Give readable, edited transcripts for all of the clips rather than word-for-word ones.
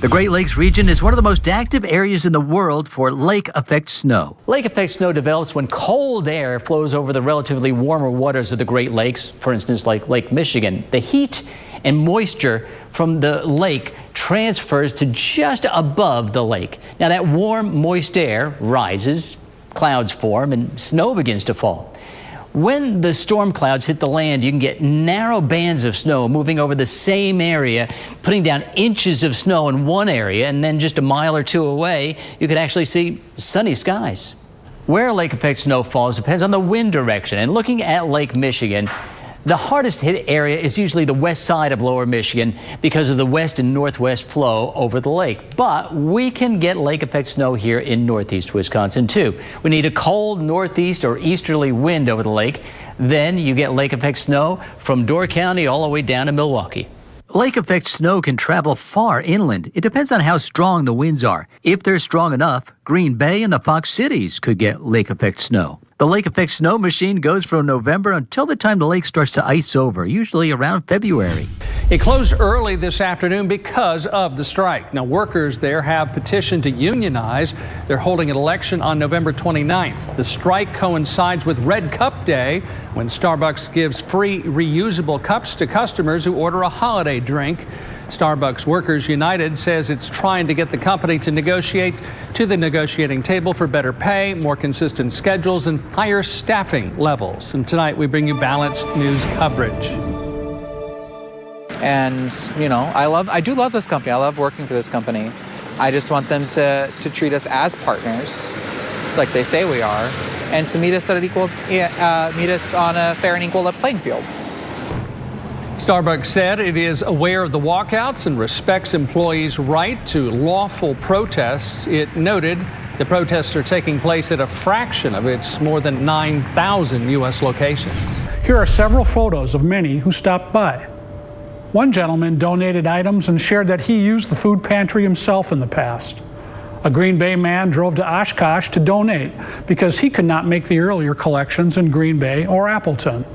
The Great Lakes region is one of the most active areas in the world for lake effect snow. Lake effect snow develops when cold air flows over the relatively warmer waters of the Great Lakes, for instance, like Lake Michigan. The heat and moisture from the lake transfers to just above the lake. Now that warm, moist air rises, clouds form, and snow begins to fall. When the storm clouds hit the land, you can get narrow bands of snow moving over the same area, putting down inches of snow in one area, and then just a mile or two away, you could actually see sunny skies. Where lake effect snow falls depends on the wind direction, and looking at Lake Michigan, the hardest hit area is usually the west side of Lower Michigan because of the west and northwest flow over the lake. But we can get lake effect snow here in northeast Wisconsin too. We need a cold northeast or easterly wind over the lake. Then you get lake effect snow from Door County all the way down to Milwaukee. Lake effect snow can travel far inland. It depends on how strong the winds are. If they're strong enough, Greenbay and the Fox Cities could get lake effect snow. The lake effect snow machine goes from November until the time the lake starts to ice over, usually around February. It closed early this afternoon because of the strike. Now, workers there have petitioned to unionize. They're holding an election on November 29th. The strike coincides with Red Cup Day, when Starbucks gives free reusable cups to customers who order a holiday drink. Starbucks Workers United says it's trying to get the company to negotiate to the negotiating table for better pay, more consistent schedules, and higher staffing levels. And tonight we bring you balanced news coverage. And, you know, I do love this company. I love working for this company. I just want them to treat us as partners, like they say we are, and to meet us at meet us on a fair and equal playing field. Starbucks said it is aware of the walkouts and respects employees' right to lawful protests. It noted the protests are taking place at a fraction of its more than 9,000 U.S. locations. Here are several photos of many who stopped by. One gentleman donated items and shared that he used the food pantry himself in the past. A Green Bay man drove to Oshkosh to donate because he could not make the earlier collections in Green Bay or Appleton.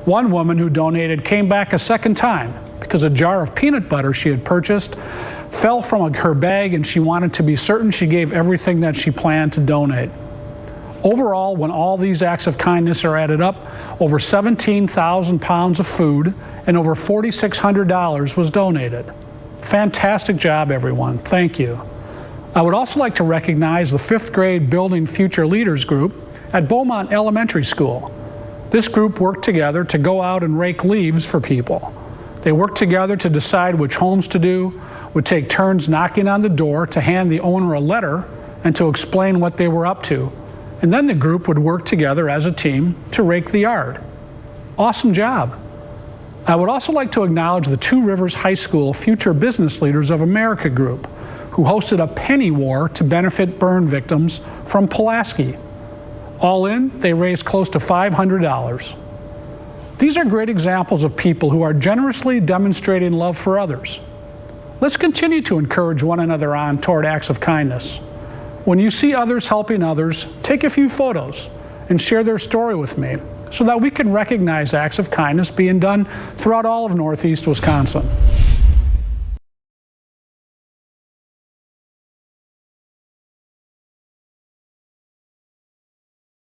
One woman who donated came back a second time because a jar of peanut butter she had purchased fell from her bag, and she wanted to be certain she gave everything that she planned to donate. Overall, when all these acts of kindness are added up, over 17,000 pounds of food and over $4,600 was donated. Fantastic job, everyone. Thank you. I would also like to recognize the 5th grade Building Future Leaders group at Beaumont Elementary School. This group worked together to go out and rake leaves for people. They worked together to decide which homes to do, would take turns knocking on the door to hand the owner a letter and to explain what they were up to. And then the group would work together as a team to rake the yard. Awesome job. I would also like to acknowledge the Two Rivers High School Future Business Leaders of America group, who hosted a penny war to benefit burn victims from Pulaski. All in, they raised close to $500. These are great examples of people who are generously demonstrating love for others. Let's continue to encourage one another on toward acts of kindness. When you see others helping others, take a few photos and share their story with me so that we can recognize acts of kindness being done throughout all of Northeast Wisconsin.